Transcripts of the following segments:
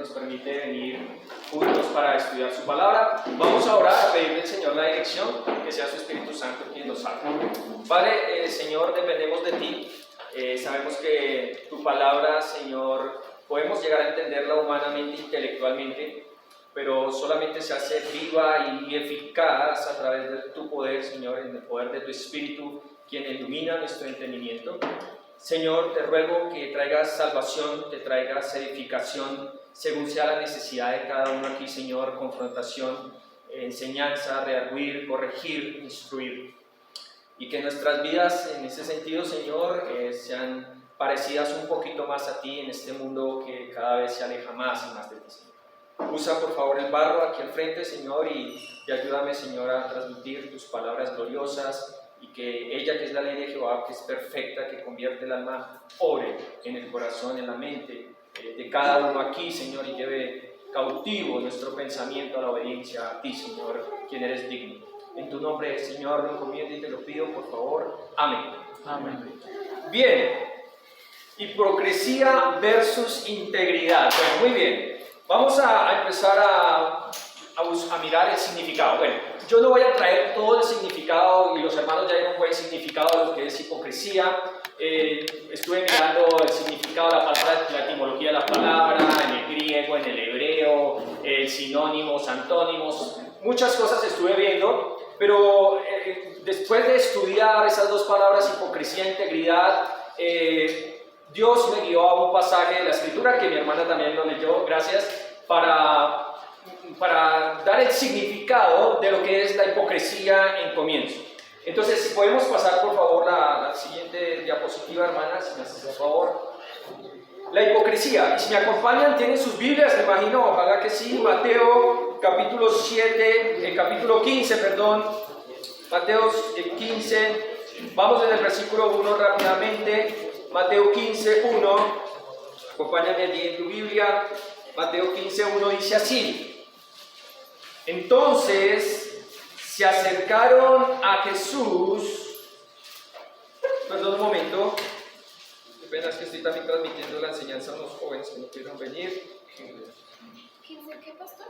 nos permite venir juntos para estudiar su palabra. Vamos a orar, a pedirle al Señor la dirección, que sea su Espíritu Santo quien nos haga. Padre, Señor, dependemos de ti. Sabemos que tu palabra, Señor, podemos llegar a entenderla humanamente, intelectualmente, pero solamente se hace viva y eficaz a través de tu poder, Señor, en el poder de tu Espíritu, quien ilumina nuestro entendimiento. Señor, te ruego que traigas salvación, que traigas edificación, según sea la necesidad de cada uno aquí, Señor, confrontación, enseñanza, redarguir, corregir, instruir. Y que nuestras vidas, en ese sentido, Señor, sean parecidas un poquito más a ti en este mundo que cada vez se aleja más y más de ti, Señor. Usa, por favor, el barro aquí al frente, Señor, y ayúdame, Señor, a transmitir tus palabras gloriosas, y que ella, que es la ley de Jehová, que es perfecta, que convierte el alma, ore en el corazón, en la mente de cada uno aquí, Señor, y lleve cautivo nuestro pensamiento a la obediencia a ti, Señor, quien eres digno. En tu nombre, Señor, lo encomiendo y te lo pido, por favor. Amén. Amén. Bien, hipocresía versus integridad. Bueno, muy bien. Vamos a empezar a mirar el significado. Bueno, yo no voy a traer todo el significado, y los hermanos ya dieron un buen significado de lo que es hipocresía. Estuve mirando el significado de la palabra, la etimología de la palabra, en el griego, en el hebreo, sinónimos, antónimos, muchas cosas estuve viendo, pero después de estudiar esas dos palabras, hipocresía e integridad, Dios me guió a un pasaje de la Escritura, que mi hermana también lo leyó, gracias, para dar el significado de lo que es la hipocresía en comienzo. Entonces, si podemos pasar por favor la siguiente diapositiva, hermanas, si me haces por favor. La hipocresía, y si me acompañan, tienen sus Biblias, me imagino, ojalá que sí. Mateo capítulo 15, Mateo 15, vamos en el versículo 1 rápidamente. Mateo 15, 1, acompáñame allí en tu Biblia. Mateo 15, 1 dice así: entonces se acercaron a Jesús. Perdón un momento, qué pena, es que estoy también transmitiendo la enseñanza a unos jóvenes que no pudieron venir. ¿15 qué, pastor?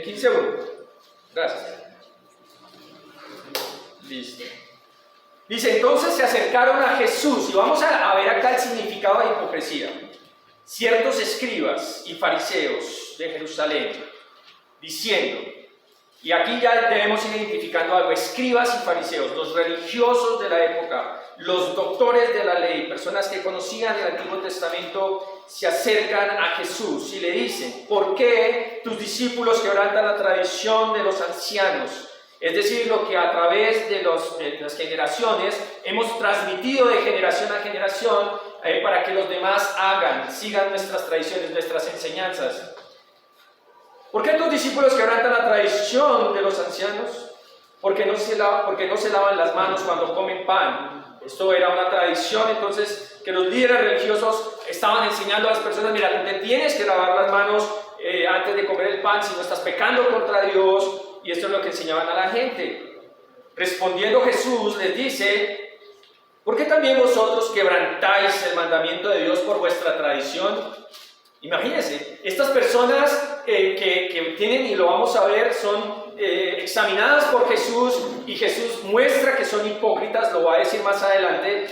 15, 1. Gracias. Listo. Dice, entonces se acercaron a Jesús, y vamos a ver acá el significado de hipocresía. Ciertos escribas y fariseos de Jerusalén, diciendo, y aquí ya debemos ir identificando algo: escribas y fariseos, los religiosos de la época, los doctores de la ley, personas que conocían el Antiguo Testamento, se acercan a Jesús y le dicen, ¿por qué tus discípulos quebrantan la tradición de los ancianos? Es decir, lo que a través de las generaciones hemos transmitido de generación a generación, para que los demás sigan nuestras tradiciones, nuestras enseñanzas. ¿Por qué tus discípulos quebrantan la tradición de los ancianos? Porque no se lavan las manos cuando comen pan. Esto era una tradición, entonces, que los líderes religiosos estaban enseñando a las personas: mira, te tienes que lavar las manos antes de comer el pan, si no estás pecando contra Dios. Y esto es lo que enseñaban a la gente. Respondiendo Jesús les dice, ¿por qué también vosotros quebrantáis el mandamiento de Dios por vuestra tradición? Imagínense, estas personas que tienen, y lo vamos a ver, son examinadas por Jesús, y Jesús muestra que son hipócritas, lo va a decir más adelante,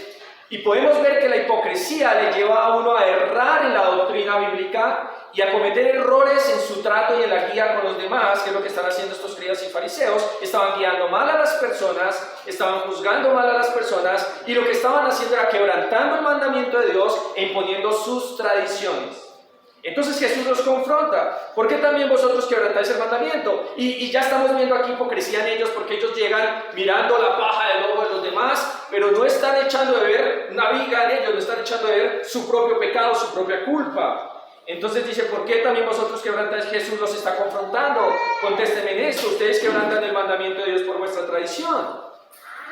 y podemos ver que la hipocresía le lleva a uno a errar en la doctrina bíblica y a cometer errores en su trato y en la guía con los demás, que es lo que están haciendo estos escribas y fariseos. Estaban guiando mal a las personas, estaban juzgando mal a las personas, y lo que estaban haciendo era quebrantando el mandamiento de Dios e imponiendo sus tradiciones. Entonces Jesús los confronta: ¿por qué también vosotros quebrantáis el mandamiento? Y ya estamos viendo aquí hipocresía en ellos, porque ellos llegan mirando la paja del ojo de los demás, pero no están echando de ver una viga en ellos, no están echando de ver su propio pecado, su propia culpa. Entonces dice, ¿por qué también vosotros quebrantáis? Jesús los está confrontando. Contéstenme en esto: ustedes quebrantan el mandamiento de Dios por vuestra tradición.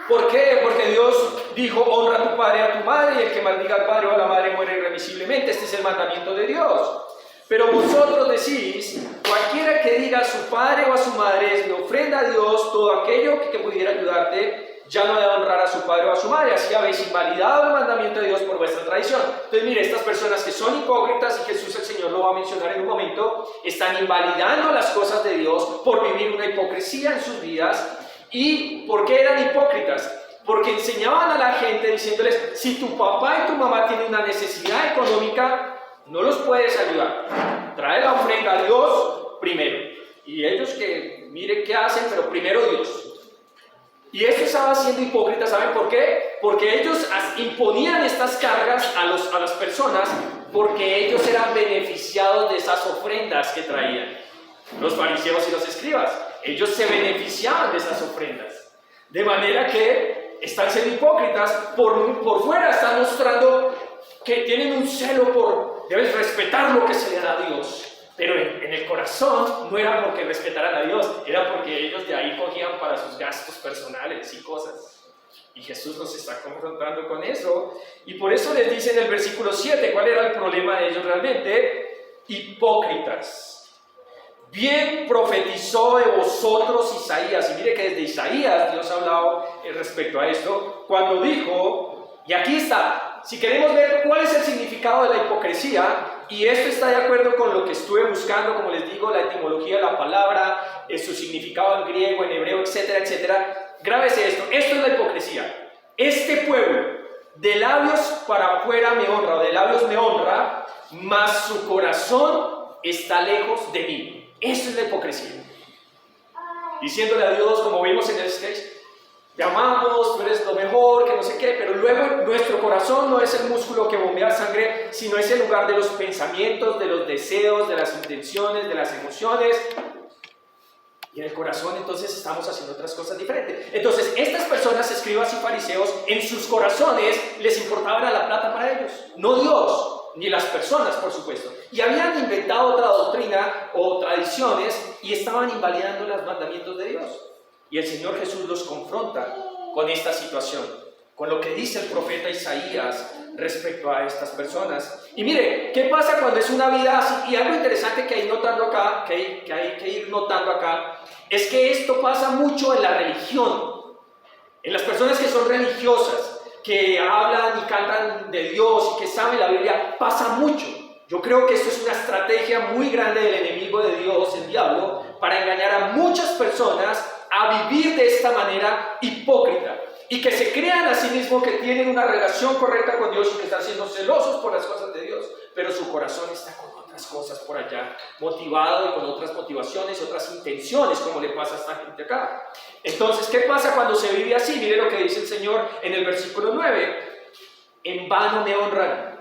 ¿Por qué? Porque Dios dijo, honra a tu padre y a tu madre, y el que maldiga al padre o a la madre muere irremisiblemente. Este es el mandamiento de Dios. Pero vosotros decís, cualquiera que diga a su padre o a su madre, es mi ofrenda a Dios, todo aquello que pudiera ayudarte, ya no debe honrar a su padre o a su madre, así habéis invalidado el mandamiento de Dios por vuestra tradición. Entonces mire, estas personas que son hipócritas, y Jesús el Señor lo va a mencionar en un momento, están invalidando las cosas de Dios por vivir una hipocresía en sus vidas. ¿Y por qué eran hipócritas? Porque enseñaban a la gente diciéndoles, si tu papá y tu mamá tienen una necesidad económica, no los puedes ayudar. Trae la ofrenda a Dios primero. Y ellos que miren qué hacen, pero primero Dios. Y esto estaba siendo hipócrita, ¿saben por qué? Porque ellos imponían estas cargas a las personas porque ellos eran beneficiados de esas ofrendas que traían. Los fariseos y los escribas, ellos se beneficiaban de esas ofrendas. De manera que están siendo hipócritas, por fuera están mostrando que tienen un celo por, debes respetar lo que se le da a Dios. Pero en el corazón no era porque respetaran a Dios, era porque ellos de ahí cogían para sus gastos personales y cosas. Y Jesús nos está confrontando con eso. Y por eso les dice en el versículo 7, ¿cuál era el problema de ellos realmente? Hipócritas. Bien profetizó de vosotros Isaías. Y mire que desde Isaías Dios ha hablado respecto a esto, cuando dijo, y aquí está, si queremos ver cuál es el significado de la hipocresía, y esto está de acuerdo con lo que estuve buscando, como les digo, la etimología de la palabra, su significado en griego, en hebreo, etcétera, etcétera. Grábese esto es la hipocresía. Este pueblo, de labios para afuera me honra, o de labios me honra, mas su corazón está lejos de mí. Eso es la hipocresía. Diciéndole a Dios, como vimos en el sketch, te amamos, tú eres lo mejor, que no sé qué, pero luego nuestro corazón no es el músculo que bombea sangre, sino es el lugar de los pensamientos, de los deseos, de las intenciones, de las emociones. Y en el corazón entonces estamos haciendo otras cosas diferentes. Entonces estas personas, escribas y fariseos, en sus corazones les importaba la plata para ellos, no Dios, ni las personas, por supuesto. Y habían inventado otra doctrina o tradiciones y estaban invalidando los mandamientos de Dios. Y el Señor Jesús los confronta con esta situación, con lo que dice el profeta Isaías respecto a estas personas. Y mire, ¿qué pasa cuando es una vida así? Y algo interesante que hay que ir notando acá, es que esto pasa mucho en la religión, en las personas que son religiosas, que hablan y cantan de Dios y que saben la Biblia, pasa mucho. Yo creo que esto es una estrategia muy grande del enemigo de Dios, el diablo, para engañar a muchas personas a vivir de esta manera hipócrita y que se crean a sí mismos que tienen una relación correcta con Dios y que están siendo celosos por las cosas de Dios, pero su corazón está con otras cosas por allá, motivado y con otras motivaciones y otras intenciones, como le pasa a esta gente acá. Entonces, ¿qué pasa cuando se vive así? Mire lo que dice el Señor en el versículo 9: en vano me honran.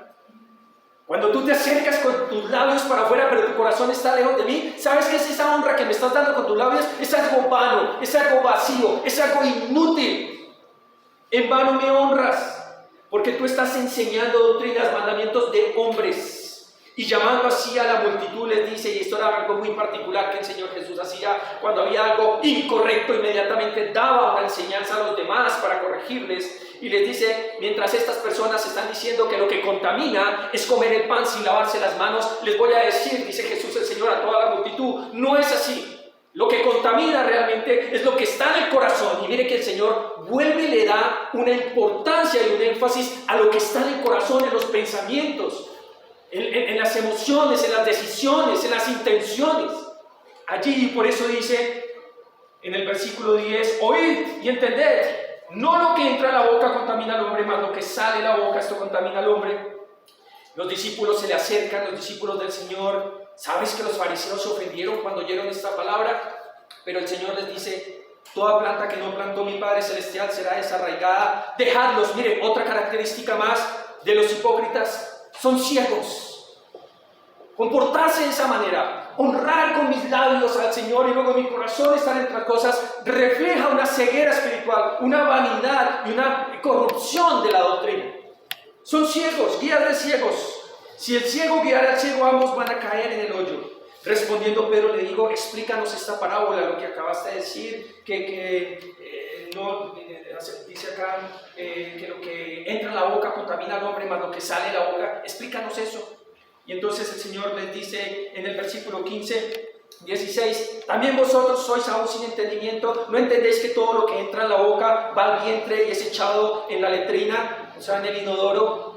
Cuando tú te acercas con tus labios para afuera, pero tu corazón está lejos de mí, ¿sabes qué es esa honra que me estás dando con tus labios? Es algo vano, es algo vacío, es algo inútil. En vano me honras, porque tú estás enseñando doctrinas, mandamientos de hombres. Y llamando así a la multitud les dice, y esto era algo muy particular que el Señor Jesús hacía, cuando había algo incorrecto, inmediatamente daba una enseñanza a los demás para corregirles. Y les dice, mientras estas personas están diciendo que lo que contamina es comer el pan sin lavarse las manos, les voy a decir, dice Jesús el Señor a toda la multitud, no es así. Lo que contamina realmente es lo que está en el corazón. Y mire que el Señor vuelve y le da una importancia y un énfasis a lo que está en el corazón, en los pensamientos, en las emociones, en las decisiones, en las intenciones. Allí, por eso dice en el versículo 10, oíd y entended. No lo que entra a la boca contamina al hombre, más lo que sale de la boca, esto contamina al hombre. Los discípulos se le acercan, los discípulos del Señor. ¿Sabes que los fariseos se ofendieron cuando oyeron esta palabra? Pero el Señor les dice, toda planta que no plantó mi Padre Celestial será desarraigada. Dejadlos. Miren, otra característica más de los hipócritas, son ciegos. Comportarse de esa manera, honrar con mis labios al Señor y luego mi corazón estar entre las cosas, refleja una ceguera espiritual, una vanidad y una corrupción de la doctrina. Son ciegos, guías de ciegos. Si el ciego guiara al ciego, ambos van a caer en el hoyo. Respondiendo Pedro le digo, explícanos esta parábola, lo que acabaste de decir, dice acá que lo que entra en la boca contamina al hombre, más lo que sale de la boca, explícanos eso. Y entonces el Señor les dice en el versículo 15, 16, también vosotros sois aún sin entendimiento, no entendéis que todo lo que entra en la boca va al vientre y es echado en la letrina, o sea, en el inodoro.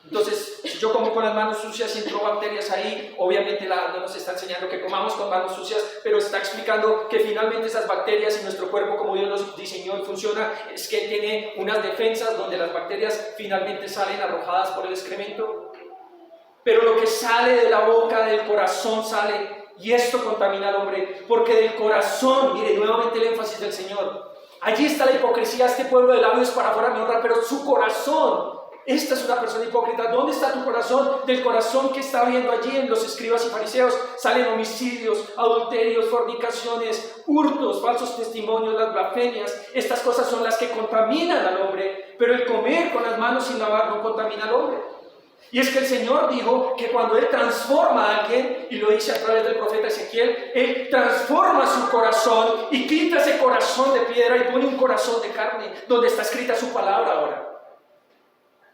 Entonces, si yo como con las manos sucias y entro bacterias ahí, obviamente no nos está enseñando que comamos con manos sucias, pero está explicando que finalmente esas bacterias y nuestro cuerpo, como Dios los diseñó y funciona, es que tiene unas defensas donde las bacterias finalmente salen arrojadas por el excremento. Pero lo que sale de la boca, del corazón sale, y esto contamina al hombre, porque del corazón, mire nuevamente el énfasis del Señor, allí está la hipocresía, este pueblo de labios para afuera me honra, pero su corazón, esta es una persona hipócrita. ¿Dónde está tu corazón? Del corazón que está viendo allí en los escribas y fariseos salen homicidios, adulterios, fornicaciones, hurtos, falsos testimonios, las blasfemias. Estas cosas son las que contaminan al hombre, pero el comer con las manos sin lavar no contamina al hombre. Y es que el Señor dijo que cuando Él transforma a alguien, y lo dice a través del profeta Ezequiel, Él transforma su corazón y quita ese corazón de piedra y pone un corazón de carne, donde está escrita su palabra ahora.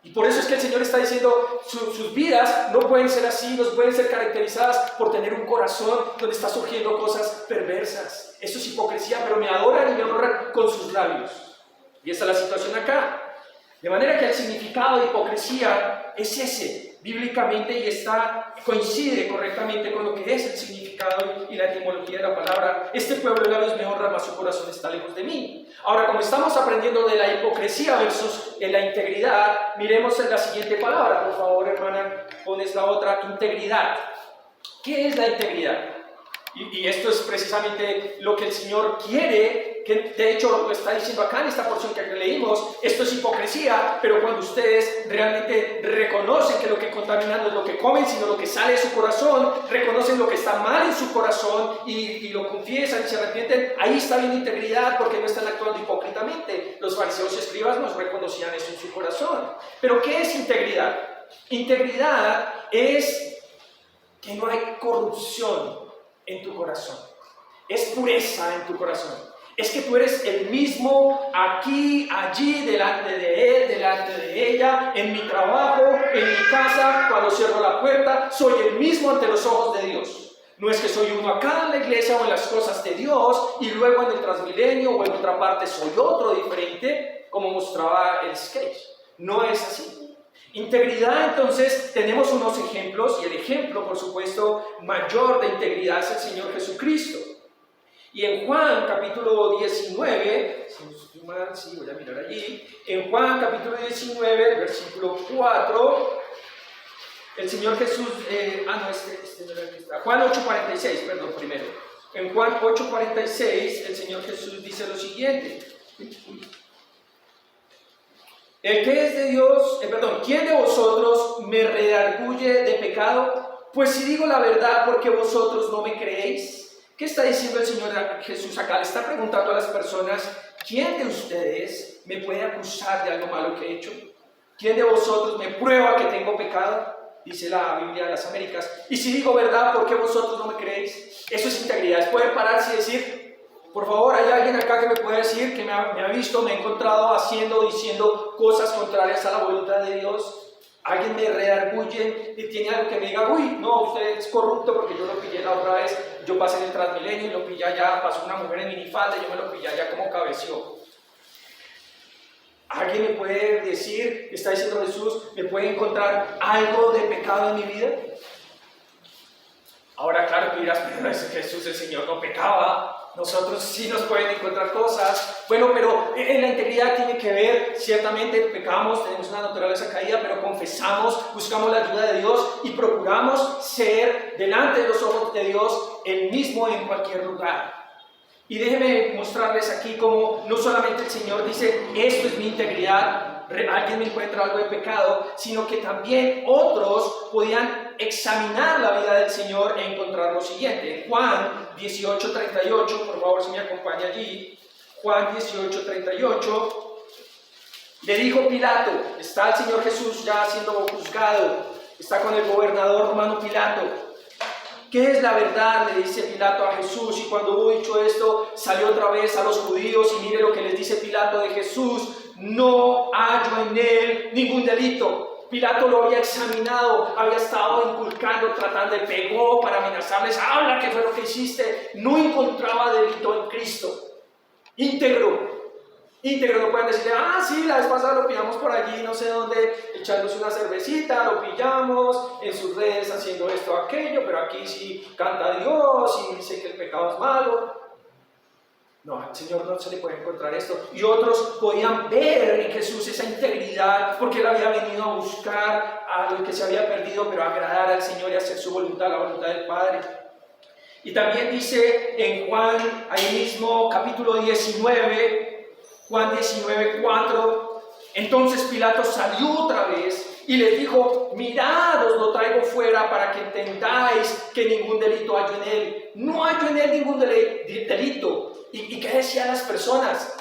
Y por eso es que el Señor está diciendo, sus vidas no pueden ser así, no pueden ser caracterizadas por tener un corazón donde está surgiendo cosas perversas. Eso es hipocresía, pero me adoran y me honran con sus labios. Y esa es la situación acá. De manera que el significado de hipocresía es ese, bíblicamente, y coincide correctamente con lo que es el significado y la etimología de la palabra. Este pueblo de labios me honra, mas su corazón está lejos de mí. Ahora, como estamos aprendiendo de la hipocresía versus la integridad, miremos en la siguiente palabra. Por favor, hermana, pones la otra, integridad. ¿Qué es la integridad? Y esto es precisamente lo que el Señor quiere, que de hecho lo está diciendo acá en esta porción que leímos. Esto es hipocresía, pero cuando ustedes realmente reconocen que lo que contamina no es lo que comen, sino lo que sale de su corazón, reconocen lo que está mal en su corazón y lo confiesan y se arrepienten, ahí está bien integridad, porque no están actuando hipócritamente. Los fariseos y escribas no reconocían eso en su corazón. Pero ¿qué es integridad? Integridad es que no hay corrupción en tu corazón, es pureza en tu corazón, es que tú eres el mismo aquí, allí, delante de él, delante de ella, en mi trabajo, en mi casa, cuando cierro la puerta, soy el mismo ante los ojos de Dios. No es que soy uno acá en la iglesia o en las cosas de Dios y luego en el Transmilenio o en otra parte soy otro diferente, como mostraba el sketch. No es así. Integridad, entonces, tenemos unos ejemplos, y el ejemplo, por supuesto, mayor de integridad es el Señor Jesucristo. Y en Juan capítulo 19, sí, voy a mirar allí, en Juan capítulo 19, versículo 4, el Señor Jesús, no era el que está, Juan 8:46, perdón, primero. En Juan 8:46, el Señor Jesús dice lo siguiente. El que es de Dios, ¿quién de vosotros me redarguye de pecado? Pues si digo la verdad, ¿por qué vosotros no me creéis? ¿Qué está diciendo el Señor Jesús acá? Le está preguntando a las personas, ¿quién de ustedes me puede acusar de algo malo que he hecho? ¿Quién de vosotros me prueba que tengo pecado? Dice la Biblia de las Américas. Y si digo verdad, ¿por qué vosotros no me creéis? Eso es integridad, es poder pararse y decir, por favor, ¿hay alguien acá que me pueda decir que me ha visto, me ha encontrado haciendo o diciendo cosas contrarias a la voluntad de Dios? ¿Alguien me redarguye y tiene algo que me diga, uy, no, usted es corrupto porque yo lo pillé la otra vez, yo pasé en el Transmilenio y lo pillé allá, pasó una mujer en minifalda y yo me lo pillé allá como cabeció? ¿Alguien me puede decir, está diciendo Jesús, me puede encontrar algo de pecado en mi vida? Ahora, claro, tú dirás, pero Jesús, el Señor no pecaba. Nosotros sí nos pueden encontrar cosas. Bueno, pero en la integridad tiene que ver, ciertamente pecamos, tenemos una naturaleza caída, pero confesamos, buscamos la ayuda de Dios y procuramos ser delante de los ojos de Dios el mismo en cualquier lugar. Y déjenme mostrarles aquí cómo no solamente el Señor dice, esto es mi integridad, alguien me encuentra algo de pecado, sino que también otros podían examinar la vida del Señor e encontrar lo siguiente. Juan 18:38, por favor, si me acompaña allí. Juan 18:38, le dijo Pilato, está el Señor Jesús ya siendo juzgado, está con el gobernador romano Pilato. ¿Qué es la verdad?, le dice Pilato a Jesús. Y cuando hubo dicho esto, salió otra vez a los judíos y mire lo que les dice Pilato de Jesús: no hallo en él ningún delito. Pilato lo había examinado, había estado inculcando, tratando, le pegó para amenazarles, habla qué fue lo que hiciste. No encontraba delito en Cristo. Íntegro, no pueden decirle, sí, la vez pasada lo pillamos por allí, no sé dónde, echándose una cervecita, lo pillamos en sus redes haciendo esto o aquello, pero aquí sí canta a Dios y dice que el pecado es malo. No, al Señor no se le puede encontrar esto. Y otros podían ver en Jesús esa integridad, porque Él había venido a buscar a lo que se había perdido, pero a agradar al Señor y hacer su voluntad, la voluntad del Padre. Y también dice en Juan, ahí mismo, capítulo 19, Juan 19, 4, entonces Pilato salió otra vez y les dijo, mirad, os lo traigo fuera para que entendáis que ningún delito hallo en él. No hallo en él ningún delito. ¿Y qué decían las personas?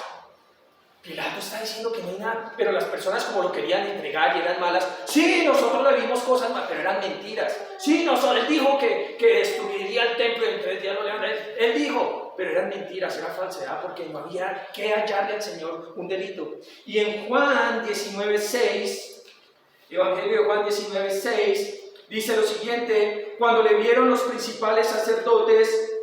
Pilato está diciendo que no hay nada, pero las personas como lo querían entregar y eran malas. Sí, nosotros le vimos cosas malas, pero eran mentiras. Sí, él dijo que destruiría el templo y en 3 días lo levantaría. Él dijo, pero eran mentiras, era falsedad, porque no había que hallarle al Señor un delito. Y en Juan 19:6, Evangelio de Juan 19:6, dice lo siguiente, cuando le vieron los principales sacerdotes,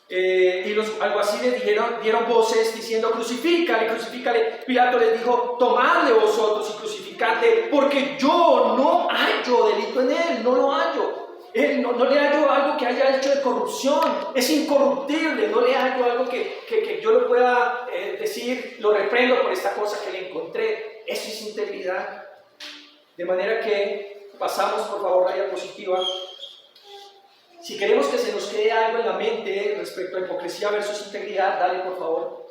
y los alguaciles dieron voces diciendo, crucifícale, crucifícale. Pilato les dijo, tomadle vosotros y crucificadle, porque yo no hallo delito en él, no lo hallo. Él no le hallo algo que haya hecho de corrupción, es incorruptible, no le hallo algo que yo lo pueda decir, lo reprendo por esta cosa que le encontré. Eso es integridad. De manera que pasamos por favor a la diapositiva. Si queremos que se nos quede algo en la mente respecto a hipocresía versus integridad, dale por favor.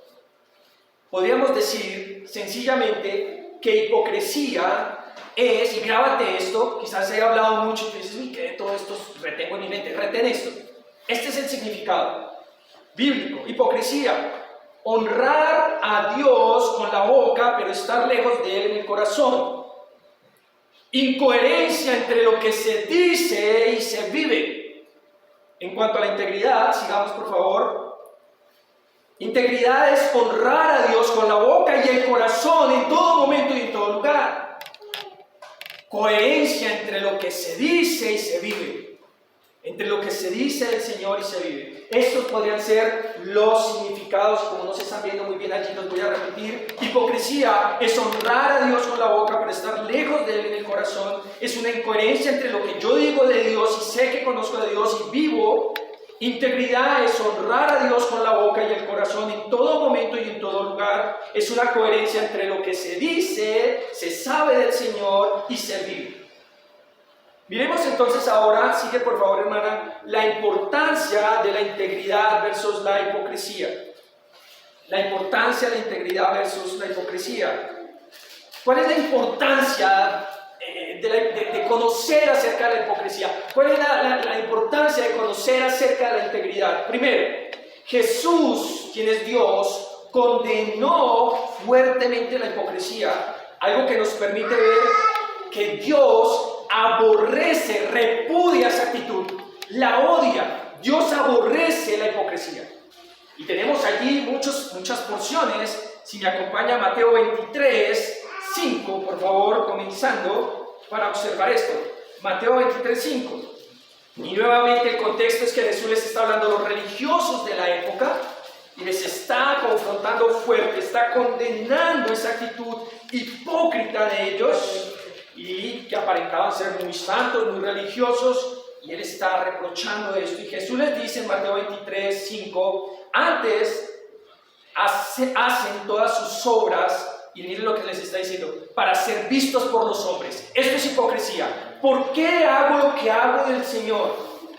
Podríamos decir sencillamente que hipocresía es, y grábate esto, quizás he hablado mucho y tú dices, uy, que de todo esto retengo en mi mente, retén esto. Este es el significado bíblico. Hipocresía, honrar a Dios con la boca, pero estar lejos de Él en el corazón. Incoherencia entre lo que se dice y se vive. En cuanto a la integridad, sigamos por favor. Integridad es honrar a Dios con la boca y el corazón en todo momento y en todo lugar. Coherencia entre lo que se dice y se vive. Entre lo que se dice del Señor y se vive. Estos podrían ser los significados, como no se están viendo muy bien allí, los voy a repetir. Hipocresía es honrar a Dios con la boca, pero estar lejos de Él en el corazón. Es una incoherencia entre lo que yo digo de Dios y sé que conozco de Dios y vivo. Integridad es honrar a Dios con la boca y el corazón en todo momento y en todo lugar. Es una coherencia entre lo que se dice, se sabe del Señor y se vive. Miremos entonces ahora, sigue por favor hermana, la importancia de la integridad versus la hipocresía. La importancia de la integridad versus la hipocresía. ¿Cuál es la importancia de conocer acerca de la hipocresía? ¿Cuál es la importancia de conocer acerca de la integridad? Primero, Jesús, quien es Dios, condenó fuertemente la hipocresía, algo que nos permite ver que Dios aborrece, repudia esa actitud, la odia. Dios aborrece la hipocresía. Y tenemos allí muchas porciones. Si me acompaña Mateo 23, 5, por favor, comenzando para observar esto. Mateo 23, 5. Y nuevamente el contexto es que Jesús les está hablando a los religiosos de la época y les está confrontando fuerte, está condenando esa actitud hipócrita de ellos y que aparentaban ser muy santos, muy religiosos, y Él está reprochando esto. Y Jesús les dice en Mateo 23, 5, antes hacen todas sus obras, y miren lo que les está diciendo, para ser vistos por los hombres. Esto es hipocresía. ¿Por qué hago lo que hago del Señor?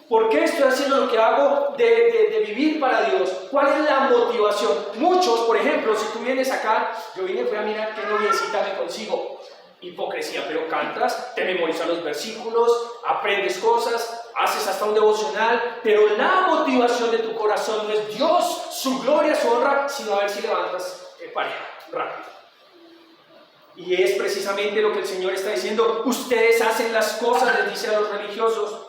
¿Por qué estoy haciendo lo que hago de vivir para Dios? ¿Cuál es la motivación? Muchos, por ejemplo, si tú vienes acá, yo fui a mirar qué noviecita me consigo. Hipocresía, pero cantas, te memorizas los versículos, aprendes cosas, haces hasta un devocional, pero la motivación de tu corazón no es Dios, su gloria, su honra, sino a ver si levantas pareja rápido. Y es precisamente lo que el Señor está diciendo. Ustedes hacen las cosas, les dice a los religiosos,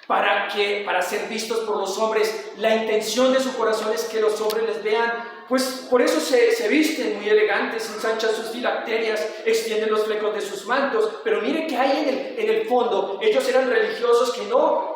para ser vistos por los hombres. La intención de su corazón es que los hombres les vean Pues por eso se visten muy elegantes, ensanchan sus filacterias, extienden los flecos de sus mantos, pero mire que hay en el fondo. Ellos eran religiosos que no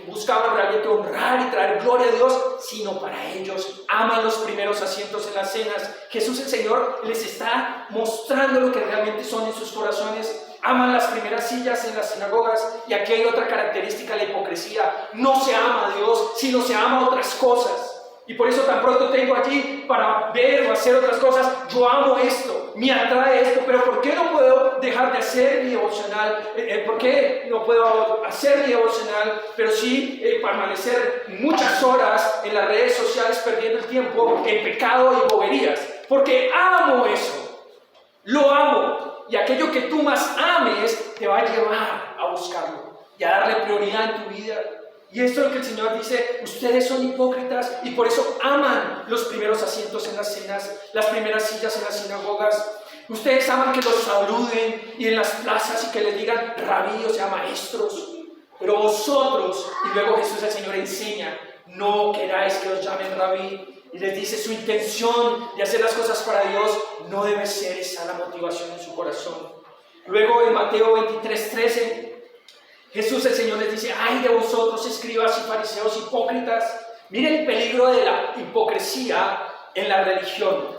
buscaban realmente honrar y traer gloria a Dios, sino para ellos aman los primeros asientos en las cenas. Jesús el Señor les está mostrando lo que realmente son en sus corazones. Aman las primeras sillas en las sinagogas, y aquí hay otra característica: la hipocresía. No se ama a Dios, sino se ama a otras cosas. Y por eso tan pronto tengo allí para ver o hacer otras cosas, yo amo esto, me atrae esto, pero ¿por qué no puedo dejar de hacer mi devocional? ¿Por qué no puedo hacer mi devocional, pero sí permanecer muchas horas en las redes sociales perdiendo el tiempo en pecado y boberías? Porque amo eso, lo amo, y aquello que tú más ames te va a llevar a buscarlo y a darle prioridad en tu vida. Y esto es lo que el Señor dice: ustedes son hipócritas y por eso aman los primeros asientos en las cenas, las primeras sillas en las sinagogas. Ustedes aman que los saluden y en las plazas y que les digan rabí, o sea, maestros. Pero vosotros, y luego Jesús el Señor enseña, no queráis que os llamen rabí. Y les dice, su intención de hacer las cosas para Dios no debe ser esa la motivación en su corazón. Luego en Mateo 23:13, Jesús el Señor les dice: ay de vosotros, escribas y fariseos hipócritas. Miren el peligro de la hipocresía en la religión.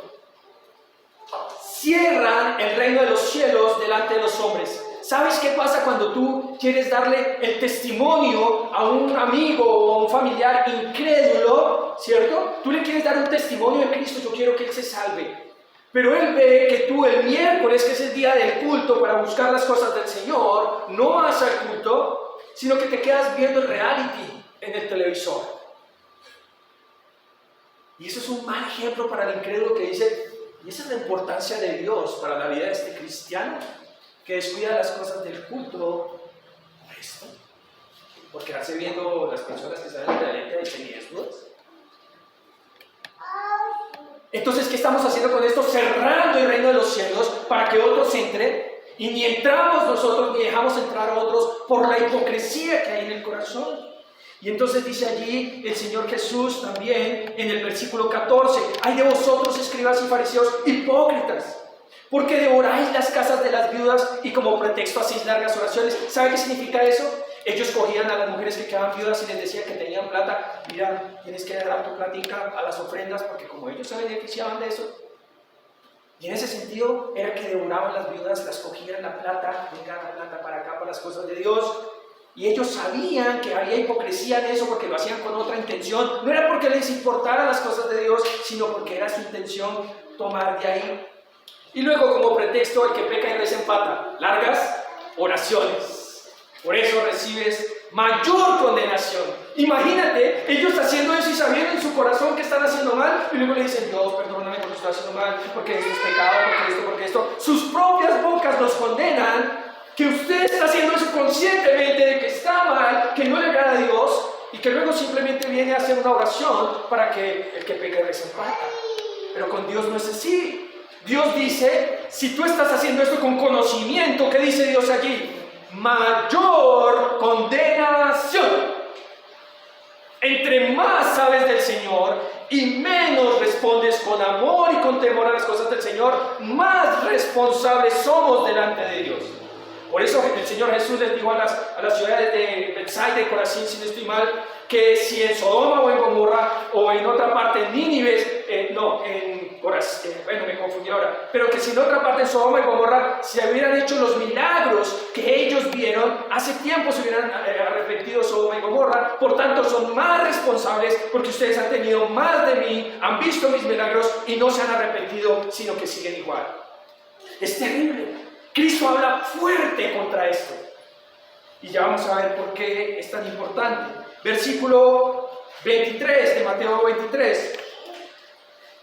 Cierran el reino de los cielos delante de los hombres. ¿Sabes qué pasa cuando tú quieres darle el testimonio a un amigo o a un familiar incrédulo? ¿Cierto? Tú le quieres dar un testimonio de Cristo: yo quiero que él se salve. Pero él ve que tú el miércoles, que es el día del culto para buscar las cosas del Señor, no vas al culto, sino que te quedas viendo el reality en el televisor. Y eso es un mal ejemplo para el incrédulo que dice: ¿y esa es la importancia de Dios para la vida de este cristiano? Que descuida las cosas del culto por esto, por quedarse viendo las personas que salen de la lente de semiestos. Entonces, ¿qué estamos haciendo con esto? Cerrando el reino de los cielos para que otros entren, y ni entramos nosotros ni dejamos entrar a otros por la hipocresía que hay en el corazón. Y entonces dice allí el Señor Jesús también en el versículo 14: ay de vosotros, escribas y fariseos hipócritas, porque devoráis las casas de las viudas y como pretexto hacéis largas oraciones. ¿Sabe qué significa eso? Ellos cogían a las mujeres que quedaban viudas y les decían que tenían plata: mira, tienes que dar tu platica a las ofrendas, porque como ellos se beneficiaban de eso. Y en ese sentido era que devoraban las viudas, las cogían la plata, venga la plata para acá, para las cosas de Dios. Y ellos sabían que había hipocresía en eso porque lo hacían con otra intención. No era porque les importaran las cosas de Dios, sino porque era su intención tomar de ahí. Y luego, como pretexto, el que peca y reza empata: largas oraciones. Por eso recibes mayor condenación. Imagínate, ellos haciendo eso y sabiendo en su corazón que están haciendo mal, y luego le dicen: Dios, perdóname porque estoy haciendo mal, porque esto es pecado, porque esto. Sus propias bocas los condenan, que usted está haciendo eso conscientemente de que está mal, que no le agrada a Dios, y que luego simplemente viene a hacer una oración para que el que peca y reza empata. Pero con Dios no es así. Dios dice: si tú estás haciendo esto con conocimiento, ¿qué dice Dios allí? Mayor condenación. Entre más sabes del Señor y menos respondes con amor y con temor a las cosas del Señor, más responsables somos delante de Dios. Por eso el Señor Jesús les dijo a las ciudades de Betsaida y Corazín, si no estoy mal, que si en Sodoma o en Gomorra o en otra parte en Nínive, me confundí ahora, pero que si en otra parte en Sodoma y Gomorra se hubieran hecho los milagros que ellos vieron, hace tiempo se hubieran arrepentido Sodoma y Gomorra. Por tanto, son más responsables porque ustedes han tenido más de mí, han visto mis milagros y no se han arrepentido, sino que siguen igual. Es terrible. Cristo habla fuerte contra esto. Y ya vamos a ver por qué es tan importante. Versículo 23 de Mateo 23.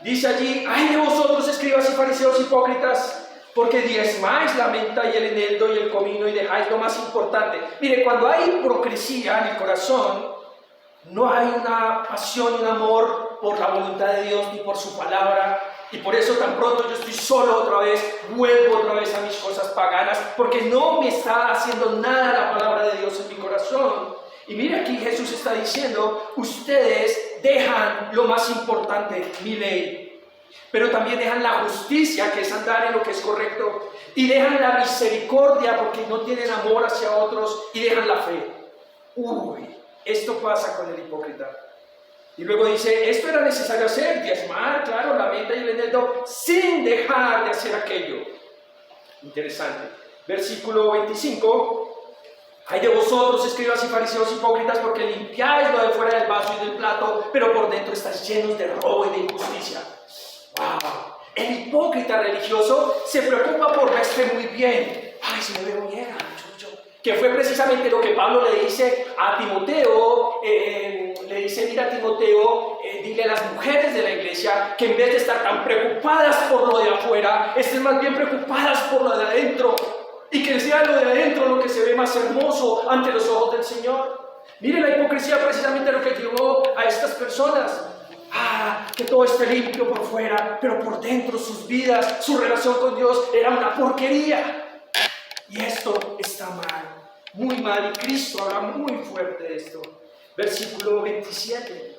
Dice allí: ay de vosotros, escribas y fariseos hipócritas, porque diezmáis la menta y el eneldo y el comino y dejáis lo más importante. Mire, cuando hay hipocresía en el corazón, no hay una pasión y un amor por la voluntad de Dios ni por su palabra. Y por eso tan pronto yo estoy solo otra vez, vuelvo otra vez a mis cosas paganas, porque no me está haciendo nada la palabra de Dios en mi corazón. Y mira, aquí Jesús está diciendo: ustedes dejan lo más importante, mi ley. pero también dejan la justicia, que es andar en lo que es correcto, y dejan la misericordia porque no tienen amor hacia otros, y dejan la fe. Uy, esto pasa con el hipócrita. Y luego dice, esto era necesario hacer, diezmar, claro, la venta y el endeudamiento, sin dejar de hacer aquello. Interesante. Versículo 25. Hay de vosotros, escribas y fariseos hipócritas, porque limpiáis lo de fuera del vaso y del plato, pero por dentro estáis llenos de robo y de injusticia. ¡Wow! El hipócrita religioso se preocupa por verse muy bien. ¡Ay, si me veo bien! Que fue precisamente lo que Pablo le dice a Timoteo. Le dice, mira Timoteo, dile a las mujeres de la iglesia que en vez de estar tan preocupadas por lo de afuera, estén más bien preocupadas por lo de adentro. Y que sea lo de adentro lo que se ve más hermoso ante los ojos del Señor. Mire la hipocresía, precisamente lo que llevó a estas personas. Que todo esté limpio por fuera, pero por dentro sus vidas, su relación con Dios era una porquería. Y esto está mal, muy mal, y Cristo habla muy fuerte de esto. Versículo 27.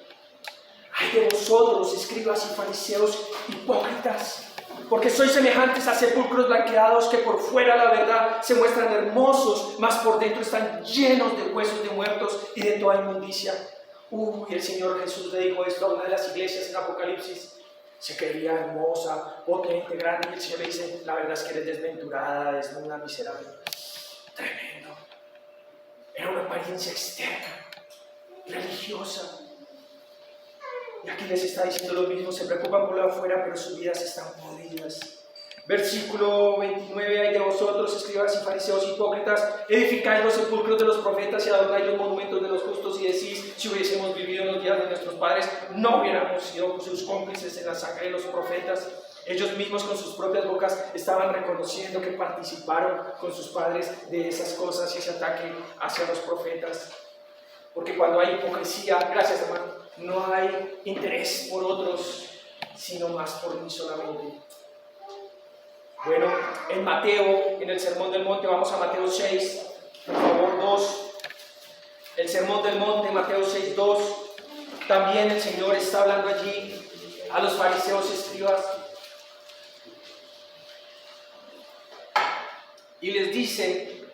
Ay de vosotros, escribas y fariseos hipócritas, porque sois semejantes a sepulcros blanqueados que por fuera, la verdad, se muestran hermosos, mas por dentro están llenos de huesos de muertos y de toda inmundicia. El Señor Jesús le dijo esto a una de las iglesias en Apocalipsis. Se creía hermosa, otra integrante, y el Señor le dice, la verdad es que eres desventurada, desnuda, miserable. Tremendo. Era una apariencia externa, religiosa. Y aquí les está diciendo lo mismo, se preocupan por lo de afuera, pero sus vidas están podridas. Versículo 29, hay de vosotros, escribas y fariseos hipócritas, edificáis los sepulcros de los profetas y adornáis los monumentos de los justos, y decís, si hubiésemos vivido en los días de nuestros padres, no hubiéramos sido sus cómplices en la sangre de los profetas. Ellos mismos con sus propias bocas estaban reconociendo que participaron con sus padres de esas cosas y ese ataque hacia los profetas. Porque cuando hay hipocresía, gracias hermano, no hay interés por otros, sino más por mí solamente. Bueno, en Mateo, en el Sermón del Monte, vamos a Mateo 6, por favor, 2. El Sermón del Monte, Mateo 6, 2. También el Señor está hablando allí a los fariseos escribas. Y les dice,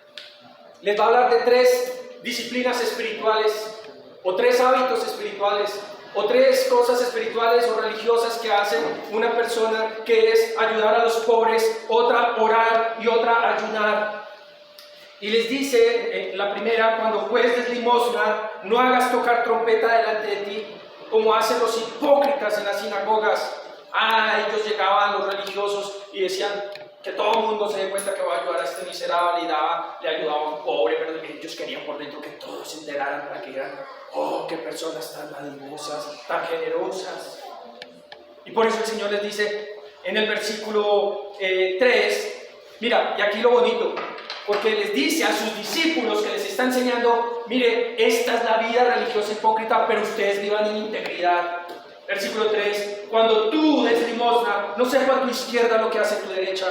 les va a hablar de 3 disciplinas espirituales, o 3 hábitos espirituales, o 3 cosas espirituales o religiosas que hacen una persona, que es ayudar a los pobres, otra orar y otra ayunar. Y les dice, la primera, cuando des limosna, no hagas tocar trompeta delante de ti, como hacen los hipócritas en las sinagogas. Ellos llegaban, los religiosos, y decían que todo el mundo se dé cuenta que va a ayudar a este miserable, y le ayudaba a un pobre, pero ellos querían por dentro que todos se enteraran para que digan, qué personas tan dadivosas, tan generosas. Y por eso el Señor les dice en el versículo 3, mira, y aquí lo bonito, porque les dice a sus discípulos que les está enseñando, mire, esta es la vida religiosa hipócrita, pero ustedes vivan en integridad. Versículo 3, cuando tú des limosna, no sepa a tu izquierda lo que hace tu derecha,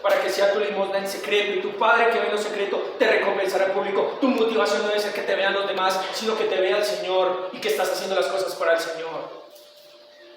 para que sea tu limosna en secreto, y tu Padre que ve en lo secreto te recompensará en público. Tu motivación no debe ser que te vean los demás, sino que te vea el Señor y que estás haciendo las cosas para el Señor.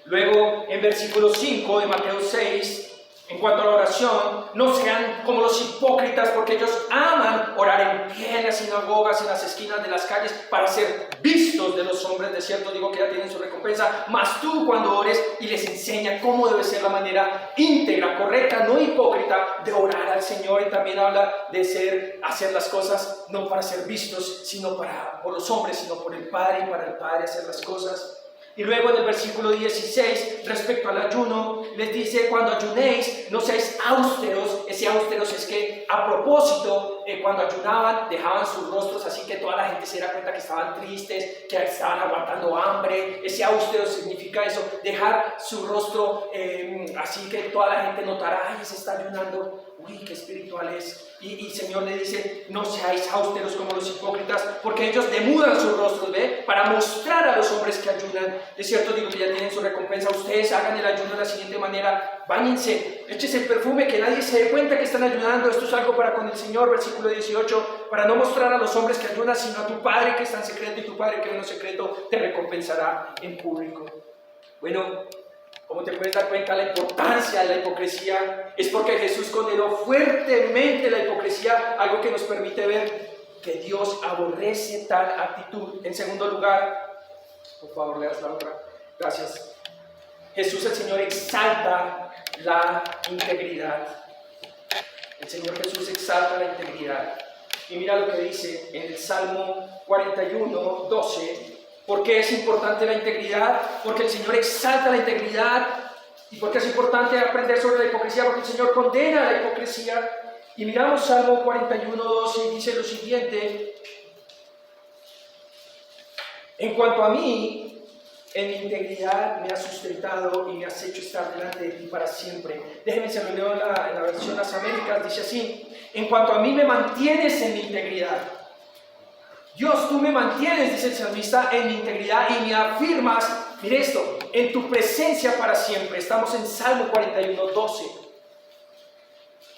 Luego, en versículo 5 de Mateo 6, en cuanto a la oración, no sean como los hipócritas, porque ellos aman orar en pie en las sinagogas, en las esquinas de las calles, para ser vistos de los hombres. De cierto digo que ya tienen su recompensa. Mas tú, cuando ores, y les enseña cómo debe ser la manera íntegra, correcta, no hipócrita, de orar al Señor. Y también habla de hacer las cosas no para ser vistos, sino por los hombres, sino por el Padre, y para el Padre hacer las cosas. Y luego en el versículo 16, respecto al ayuno, les dice, cuando ayunéis, no seáis austeros. Ese austeros es que a propósito, cuando ayunaban, dejaban sus rostros así que toda la gente se diera cuenta que estaban tristes, que estaban aguantando hambre. Ese austeros significa eso, dejar su rostro así que toda la gente notara, se está ayunando. Qué espiritual es. Y el Señor le dice, no seáis austeros como los hipócritas, porque ellos demudan sus rostros, para mostrar a los hombres que ayunan. De cierto digo que ya tienen su recompensa. Ustedes hagan el ayuno de la siguiente manera: báñense, échense el perfume, que nadie se dé cuenta que están ayunando. Esto es algo para con el Señor. Versículo 18, para no mostrar a los hombres que ayunan, sino a tu Padre que está en secreto, y tu Padre que ve en lo secreto te recompensará en público. Bueno, como te puedes dar cuenta, la importancia de la hipocresía es porque Jesús condenó fuertemente la hipocresía, algo que nos permite ver que Dios aborrece tal actitud. En segundo lugar, por favor, leas la otra. Gracias. Jesús, el Señor, exalta la integridad. El Señor Jesús exalta la integridad. Y mira lo que dice en el Salmo 41, 12. ¿Por qué es importante la integridad? Porque el Señor exalta la integridad. ¿Y por qué es importante aprender sobre la hipocresía? Porque el Señor condena la hipocresía. Y miramos Salmo 41, 12 y dice lo siguiente: en cuanto a mí, en mi integridad me has sustentado y me has hecho estar delante de ti para siempre. Déjenme se lo leo en la versión Las Américas, dice así: en cuanto a mí me mantienes en mi integridad. Dios, tú me mantienes, dice el salmista, en mi integridad y me afirmas, mire esto, en tu presencia para siempre. Estamos en Salmo 41, 12.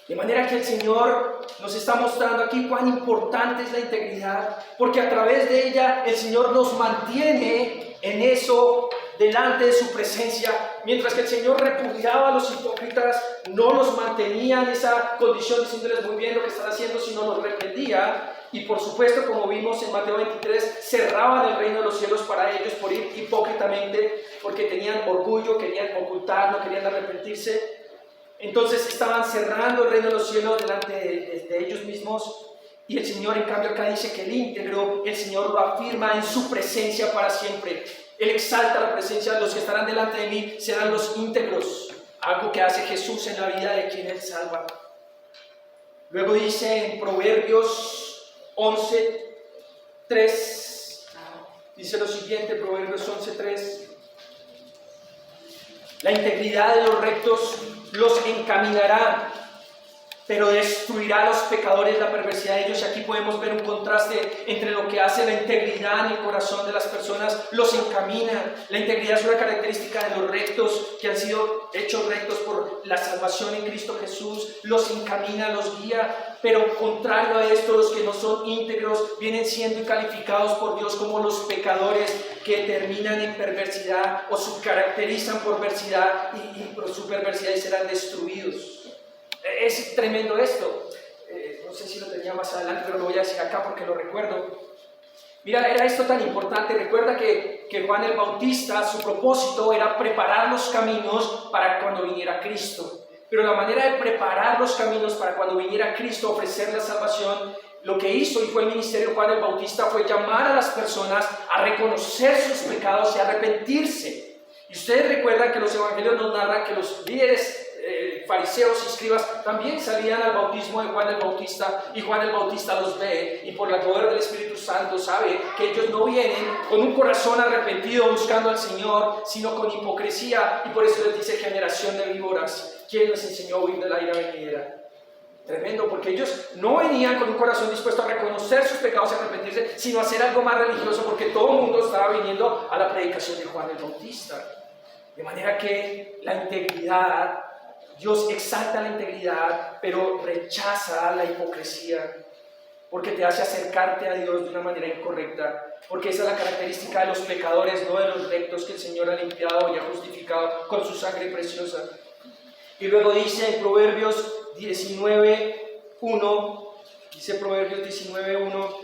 De manera que el Señor nos está mostrando aquí cuán importante es la integridad, porque a través de ella el Señor nos mantiene en eso, delante de su presencia. Mientras que el Señor repudiaba a los hipócritas, no los mantenía en esa condición diciéndoles muy bien lo que están haciendo, sino los reprendía. Y por supuesto, como vimos en Mateo 23, cerraban el reino de los cielos para ellos por ir hipócritamente, porque tenían orgullo, querían ocultar, no querían arrepentirse. Entonces estaban cerrando el reino de los cielos delante de ellos mismos. Y el Señor, en cambio, acá dice que el íntegro, el Señor lo afirma en su presencia para siempre. Él exalta la presencia. Los que estarán delante de mí serán los íntegros, algo que hace Jesús en la vida de quien Él salva. Luego dice en Proverbios 11:3, dice lo siguiente, Proverbios 11:3: la integridad de los rectos los encaminará, pero destruirá a los pecadores la perversidad de ellos. Y aquí podemos ver un contraste entre lo que hace la integridad en el corazón de las personas, los encamina. La integridad es una característica de los rectos, que han sido hechos rectos por la salvación en Cristo Jesús, los encamina, los guía. Pero contrario a esto, los que no son íntegros vienen siendo calificados por Dios como los pecadores, que terminan en perversidad o se caracterizan por perversidad y por su perversidad y serán destruidos. Es tremendo esto. No sé si lo tenía más adelante, pero lo voy a decir acá porque lo recuerdo. Mira, era esto tan importante. Recuerda que Juan el Bautista, su propósito era preparar los caminos para cuando viniera Cristo. Pero la manera de preparar los caminos para cuando viniera Cristo, ofrecer la salvación, lo que hizo y fue el ministerio de Juan el Bautista fue llamar a las personas a reconocer sus pecados y arrepentirse. Y ustedes recuerdan que los evangelios nos narran que los líderes fariseos y escribas también salían al bautismo de Juan el Bautista, y Juan el Bautista los ve y por el poder del Espíritu Santo sabe que ellos no vienen con un corazón arrepentido buscando al Señor, sino con hipocresía, y por eso les dice: generación de víboras, ¿quién les enseñó a huir de la ira venidera? Tremendo, porque ellos no venían con un corazón dispuesto a reconocer sus pecados y arrepentirse, sino a hacer algo más religioso, porque todo el mundo estaba viniendo a la predicación de Juan el Bautista. De manera que la integridad, Dios exalta la integridad, pero rechaza la hipocresía, porque te hace acercarte a Dios de una manera incorrecta, porque esa es la característica de los pecadores, no de los rectos, que el Señor ha limpiado y ha justificado con su sangre preciosa. Y luego dice en Proverbios 19:1, dice Proverbios 19:1: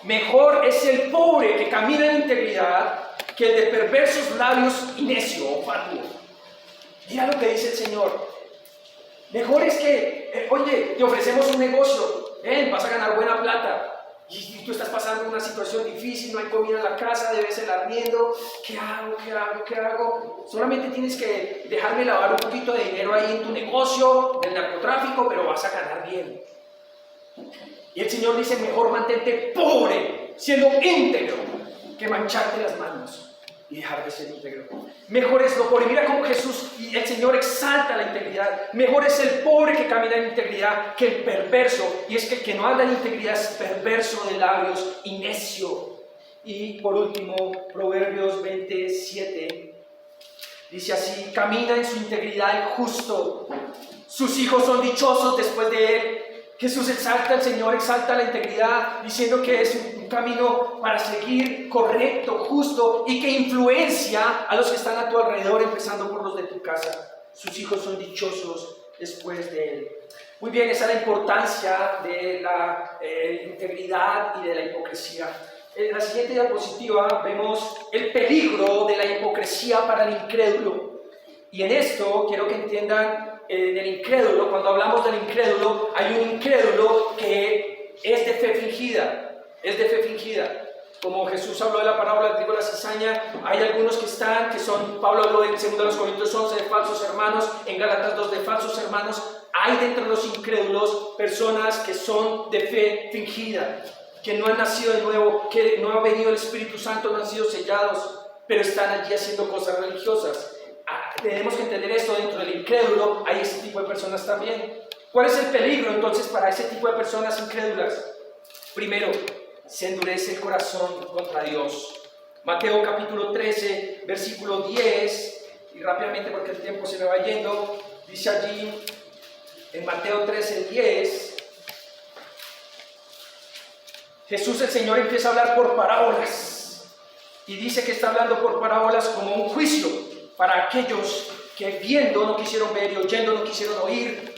mejor es el pobre que camina en integridad que el de perversos labios y necio o fatuo. Mira lo que dice el Señor. Mejor es que, oye, te ofrecemos un negocio, vas a ganar buena plata, y tú estás pasando una situación difícil, no hay comida en la casa, debes el arriendo. ¿Qué hago? Solamente tienes que dejarme lavar un poquito de dinero ahí en tu negocio del narcotráfico, pero vas a ganar bien. Y el Señor dice: mejor mantente pobre, siendo íntegro, que mancharte las manos y dejar de ser íntegro. Mejor es lo pobre. Mira cómo Jesús y el Señor exalta la integridad. Mejor es el pobre que camina en integridad que el perverso. Y es que el que no anda en integridad es perverso de labios y necio. Y por último, Proverbios 27 dice así: camina en su integridad el justo, sus hijos son dichosos después de él. Jesús exalta, el Señor exalta la integridad, diciendo que es un camino para seguir correcto, justo y que influencia a los que están a tu alrededor, empezando por los de tu casa. Sus hijos son dichosos después de él. Muy bien, esa es la importancia de la integridad y de la hipocresía. En la siguiente diapositiva vemos el peligro de la hipocresía para el incrédulo. Y en esto quiero que entiendan del incrédulo. Cuando hablamos del incrédulo, hay un incrédulo que es de fe fingida. Es de fe fingida. Como Jesús habló de la parábola del trigo y la cizaña, hay algunos que son, Pablo habló en 2 Corintios 11 de falsos hermanos, en Gálatas 2 de falsos hermanos. Hay dentro de los incrédulos personas que son de fe fingida, que no han nacido de nuevo, que no ha venido el Espíritu Santo, no han sido sellados, pero están allí haciendo cosas religiosas. Tenemos que entender esto, dentro del incrédulo hay ese tipo de personas también. ¿Cuál es el peligro entonces para ese tipo de personas incrédulas? Primero, se endurece el corazón contra Dios. Mateo capítulo 13, versículo 10, y rápidamente porque el tiempo se me va yendo, dice allí en Mateo 13, 10, Jesús el Señor empieza a hablar por parábolas, y dice que está hablando por parábolas como un juicio para aquellos que viendo no quisieron ver y oyendo no quisieron oír.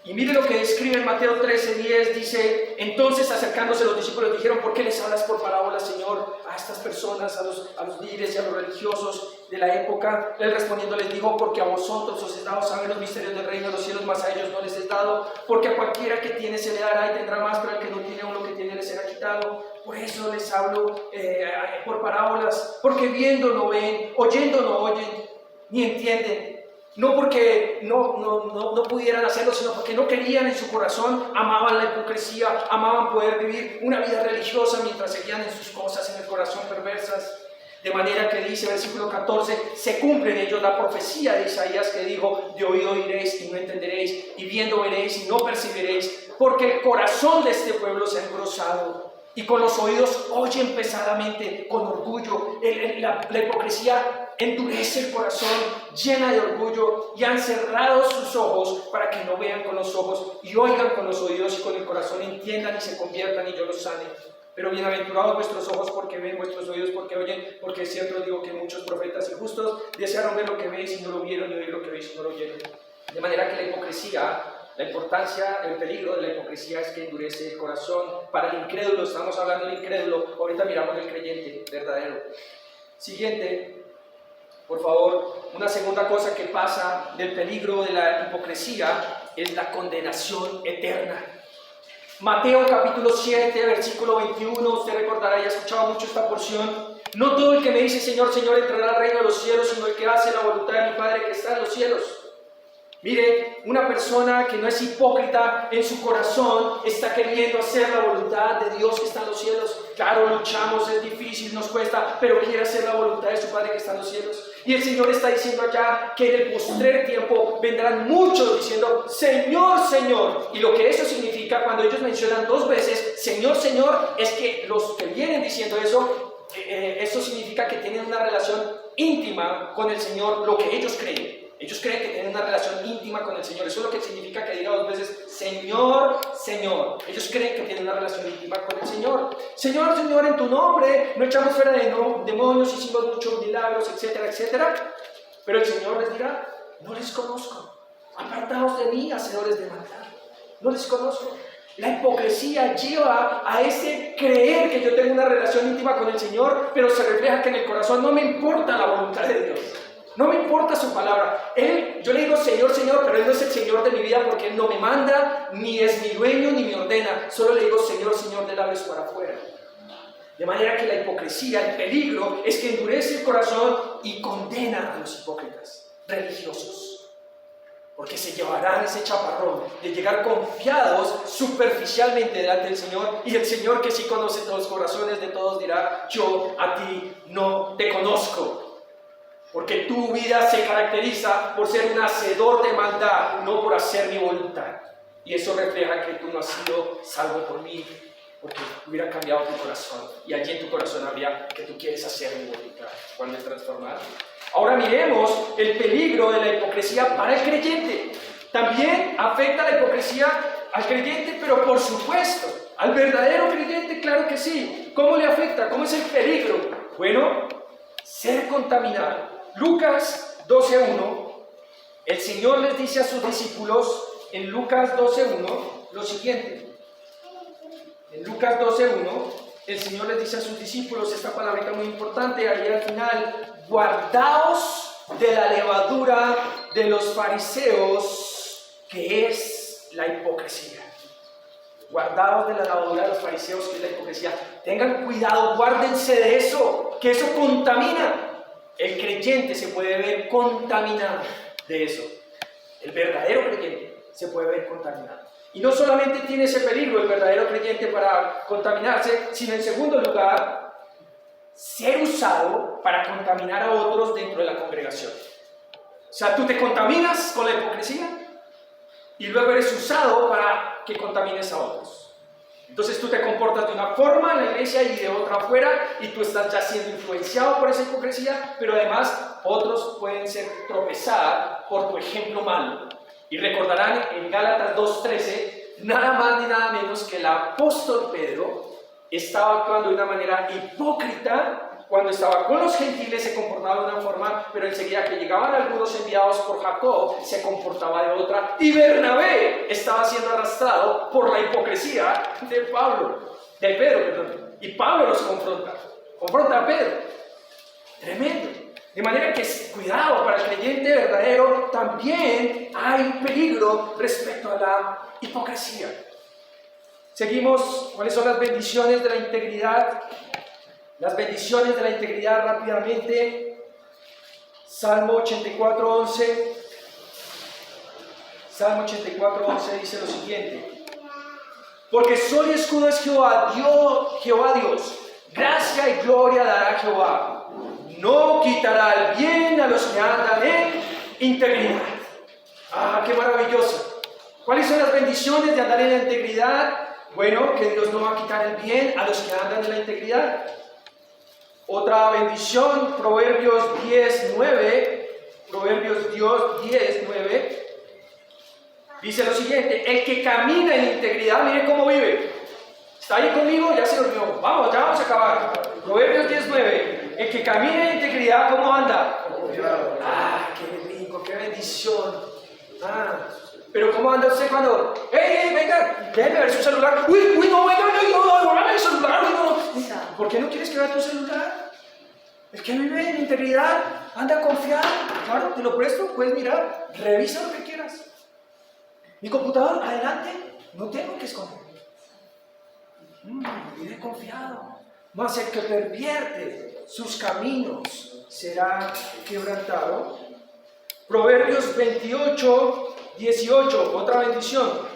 Y mire lo que escribe en Mateo 13:10, dice: entonces acercándose los discípulos dijeron: ¿por qué les hablas por parábolas, Señor, a estas personas, a los líderes y a los religiosos de la época? Él respondiendo les dijo: porque a vosotros os es dado saber los misterios del reino de los cielos, mas a ellos no les es dado, porque a cualquiera que tiene se le dará y tendrá más, pero al que no tiene, aún lo que tiene le será quitado. Por eso les hablo por parábolas, porque viendo no ven, oyendo no oyen, ni entienden. No porque no pudieran hacerlo, sino porque no querían en su corazón, amaban la hipocresía, amaban poder vivir una vida religiosa mientras seguían en sus cosas, en el corazón perversas. De manera que dice, versículo 14, se cumple en ellos la profecía de Isaías que dijo: de oído oiréis y no entenderéis, y viendo veréis y no percibiréis, porque el corazón de este pueblo se ha engrosado, y con los oídos oyen pesadamente, con orgullo. La hipocresía endurece el corazón, llena de orgullo, y han cerrado sus ojos para que no vean con los ojos y oigan con los oídos y con el corazón entiendan y se conviertan y yo los sane. Pero bienaventurados vuestros ojos porque ven, vuestros oídos porque oyen, porque es cierto os digo que muchos profetas y justos desearon ver lo que veis y no lo vieron, y oír lo que veis y no lo oyeron. De manera que la hipocresía, la importancia, el peligro de la hipocresía es que endurece el corazón. Para el incrédulo, estamos hablando del incrédulo, ahorita miramos el creyente verdadero. Siguiente. Por favor, una segunda cosa que pasa del peligro de la hipocresía es la condenación eterna. Mateo capítulo 7, versículo 21, usted recordará, ya ha escuchado mucho esta porción. No todo el que me dice Señor, Señor entrará al reino de los cielos, sino el que hace la voluntad de mi Padre que está en los cielos. Mire, una persona que no es hipócrita en su corazón está queriendo hacer la voluntad de Dios que está en los cielos. Claro, luchamos, es difícil, nos cuesta, pero quiere hacer la voluntad de su Padre que está en los cielos. Y el Señor está diciendo allá que en el postrer tiempo vendrán muchos diciendo: Señor, Señor. Y lo que eso significa, cuando ellos mencionan 2 veces Señor, Señor, es que los que vienen diciendo eso significa que tienen una relación íntima con el Señor, lo que ellos creen. Ellos creen que tienen una relación íntima con el Señor. Eso es lo que significa que diga 2 veces Señor, Señor. Ellos creen que tienen una relación íntima con el Señor. Señor, Señor, en tu nombre no echamos fuera de demonios, hicimos muchos milagros, etcétera, etcétera. Pero el Señor les dirá: no les conozco. Apartaos de mí, hacedores de maldad. No les conozco. La hipocresía lleva a ese creer que yo tengo una relación íntima con el Señor, pero se refleja que en el corazón no me importa la voluntad de Dios. No me importa su palabra. Yo le digo Señor, Señor, pero Él no es el Señor de mi vida, porque Él no me manda, ni es mi dueño, ni me ordena. Solo le digo Señor, Señor, de labios para afuera. De manera que la hipocresía, el peligro, es que endurece el corazón y condena a los hipócritas religiosos. Porque se llevarán ese chaparrón de llegar confiados superficialmente delante del Señor, y el Señor, que sí conoce los corazones de todos, dirá: yo a ti no te conozco. Porque tu vida se caracteriza por ser un hacedor de maldad, no por hacer mi voluntad. Y eso refleja que tú no has sido salvo por mí, porque hubiera cambiado tu corazón. Y allí en tu corazón habría que tú quieres hacer mi voluntad. ¿Cuándo es transformado? Ahora miremos el peligro de la hipocresía para el creyente. También afecta la hipocresía al creyente, pero por supuesto, al verdadero creyente, claro que sí. ¿Cómo le afecta? ¿Cómo es el peligro? Bueno, ser contaminado. Lucas 12:1, el Señor les dice a sus discípulos en Lucas 12:1 lo siguiente. En Lucas 12:1, el Señor les dice a sus discípulos esta palabrita muy importante, ahí al final: guardaos de la levadura de los fariseos, que es la hipocresía. Guardaos de la levadura de los fariseos, que es la hipocresía. Tengan cuidado, guárdense de eso, que eso contamina. El creyente se puede ver contaminado de eso. El verdadero creyente se puede ver contaminado. Y no solamente tiene ese peligro el verdadero creyente para contaminarse, sino en segundo lugar, ser usado para contaminar a otros dentro de la congregación. O sea, tú te contaminas con la hipocresía y luego eres usado para que contamines a otros. Entonces tú te comportas de una forma en la iglesia y de otra afuera, y tú estás ya siendo influenciado por esa hipocresía, pero además otros pueden ser tropezar por tu ejemplo malo. Y recordarán en Gálatas 2:13, nada más ni nada menos que el apóstol Pedro estaba actuando de una manera hipócrita. Cuando estaba con los gentiles se comportaba de una forma, pero enseguida que llegaban algunos enviados por Jacob se comportaba de otra. Y Bernabé estaba siendo arrastrado por la hipocresía de Pedro. Y Pablo los confronta a Pedro. Tremendo. De manera que cuidado, para el creyente verdadero también hay un peligro respecto a la hipocresía. Seguimos. ¿Cuáles son las bendiciones de la integridad? Las bendiciones de la integridad rápidamente. Salmo 84:11. Salmo 84:11 dice lo siguiente: porque sol y escudo es Jehová Dios, gracia y gloria dará Jehová. No quitará el bien a los que andan en integridad. ¡Ah, qué maravilloso! ¿Cuáles son las bendiciones de andar en la integridad? Bueno, que Dios no va a quitar el bien a los que andan en la integridad. Otra bendición, Proverbios 10:9, dice lo siguiente: el que camina en integridad, mire cómo vive. ¿Está ahí conmigo? Ya se durmió. Vamos, ya vamos a acabar. Proverbios 10:9, el que camina en integridad, ¿cómo anda? ¡Ah, qué rico, qué bendición! Pero ¿cómo anda usted cuando? ¡Ey, venga! Déjeme ver su celular. ¡Uy, no, venga, no, devuélvame el celular! No. ¿Por qué no quieres que vea tu celular? El que vive en integridad anda confiado. Claro, te lo presto, puedes mirar, revisa lo que quieras. Mi computador, adelante, no tengo que esconder. Vive confiado. Mas el que pervierte sus caminos será quebrantado. Proverbios 28:18, otra bendición.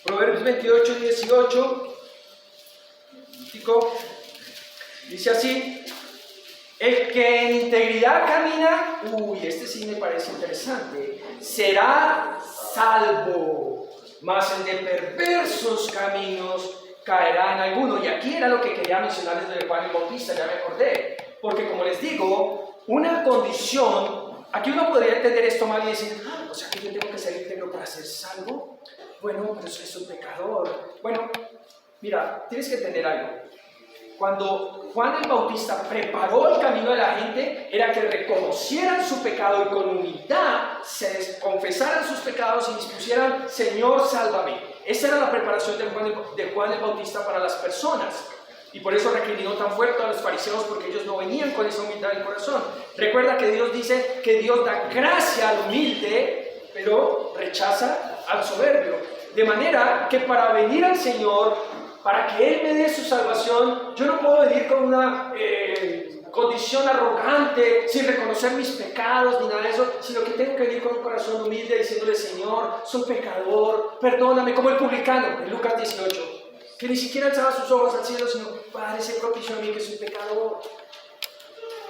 Proverbios 28:18 dice así: el que en integridad camina, este sí me parece interesante, será salvo, mas el de perversos caminos caerá en alguno. Y aquí era lo que quería mencionarles de Juan el Bautista, ya me acordé, porque como les digo, una condición, aquí uno podría entender esto mal y decir: o sea que yo tengo que ser íntegro para ser salvo. Bueno, pero eso es un pecador. Bueno, mira, tienes que entender algo. Cuando Juan el Bautista preparó el camino de la gente, era que reconocieran su pecado y con humildad se confesaran sus pecados y dispusieran: Señor, sálvame. Esa era la preparación de Juan el Bautista para las personas. Y por eso recriminó tan fuerte a los fariseos, porque ellos no venían con esa humildad en el corazón. Recuerda que Dios dice que Dios da gracia al humilde, pero rechaza al soberbio. De manera que para venir al Señor, para que Él me dé su salvación, yo no puedo venir con una condición arrogante, sin reconocer mis pecados ni nada de eso, sino que tengo que venir con un corazón humilde diciéndole: Señor, soy pecador, perdóname, como el publicano en Lucas 18, que ni siquiera alzaba sus ojos al cielo, sino: Padre, sé propicio a mí que soy pecador.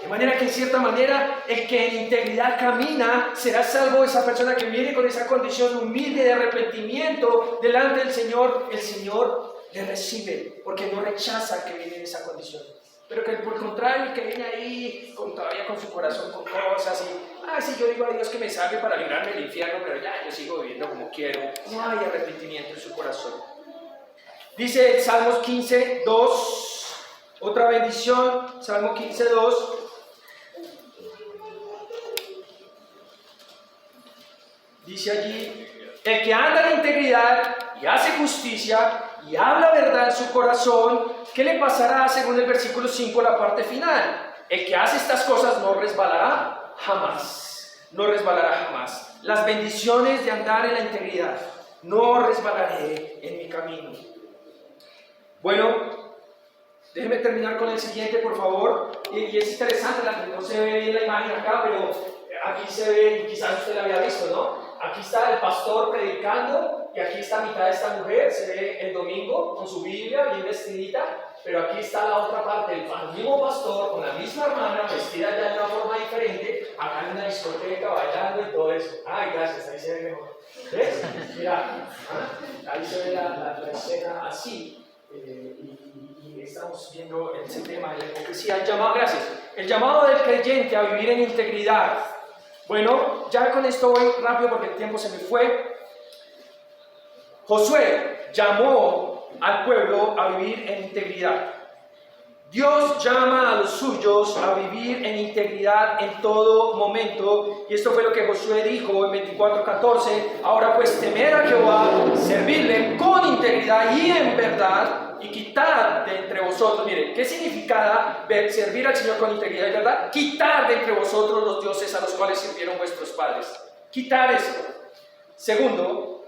De manera que en cierta manera el que en integridad camina será salvo. Esa persona que viene con esa condición humilde de arrepentimiento delante del Señor, el Señor le recibe, porque no rechaza que viene en esa condición. Pero que por el contrario, que viene ahí todavía con su corazón con cosas y: sí, yo digo a Dios que me salve para librarme del infierno, pero ya yo sigo viviendo como quiero. No hay arrepentimiento en su corazón. Dice Salmos 15:2, Otra bendición, Salmo 15:2. Dice allí, el que anda en integridad y hace justicia y habla verdad en su corazón, ¿qué le pasará según el versículo 5, la parte final? El que hace estas cosas no resbalará jamás. No resbalará jamás. Las bendiciones de andar en la integridad. No resbalaré en mi camino. Bueno, déjenme terminar con el siguiente, por favor. Y es interesante, no se ve bien la imagen acá, pero aquí se ve, quizás usted la había visto, ¿no? Aquí está el pastor predicando y aquí está mitad de esta mujer, se ve el domingo con su Biblia bien vestidita, pero aquí está la otra parte, el mismo pastor con la misma hermana vestida ya de una forma diferente, acá en una discoteca bailando y todo eso. Ay, gracias, ahí se ve mejor. ¿Ves? Mira, ahí se ve la escena así. Y estamos viendo ese tema de la hipocresía. El llamado del creyente a vivir en integridad. Bueno, ya con esto voy rápido porque el tiempo se me fue. Josué llamó al pueblo a vivir en integridad. Dios llama a los suyos a vivir en integridad en todo momento, y esto fue lo que Josué dijo en 24:14. Ahora pues temed a Jehová, servirle con integridad y en verdad, y quitar de entre vosotros, mire, ¿qué significa servir al Señor con integridad y verdad? Quitar de entre vosotros los dioses a los cuales sirvieron vuestros padres. Quitar eso. Segundo,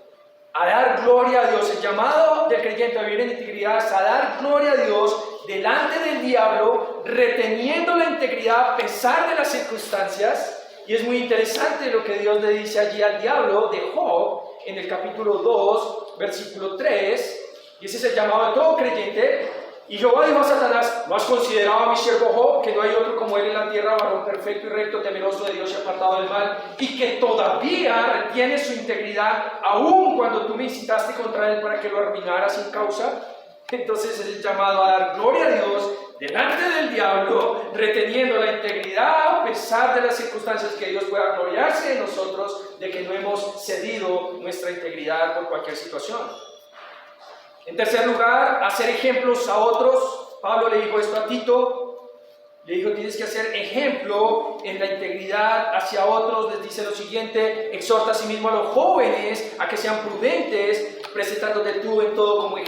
a dar gloria a Dios. El llamado del creyente a vivir en integridad es a dar gloria a Dios delante del diablo, reteniendo la integridad a pesar de las circunstancias. Y es muy interesante lo que Dios le dice allí al diablo de Job en el capítulo 2, versículo 3, y ese es el llamado de todo creyente. Y Jehová dijo a Satanás: ¿no has considerado a mi siervo Job, que no hay otro como él en la tierra, varón perfecto y recto, temeroso de Dios y apartado del mal, y que todavía retiene su integridad, aun cuando tú me incitaste contra él para que lo arruinara sin causa? Entonces es el llamado a dar gloria a Dios delante del diablo, reteniendo la integridad a pesar de las circunstancias, que Dios pueda gloriarse de nosotros, de que no hemos cedido nuestra integridad por cualquier situación. En tercer lugar, hacer ejemplos a otros. Pablo le dijo esto a Tito, le dijo: tienes que hacer ejemplo en la integridad hacia otros. Les dice lo siguiente: exhorta a sí mismo a los jóvenes a que sean prudentes, presentándote tú en todo como ejemplo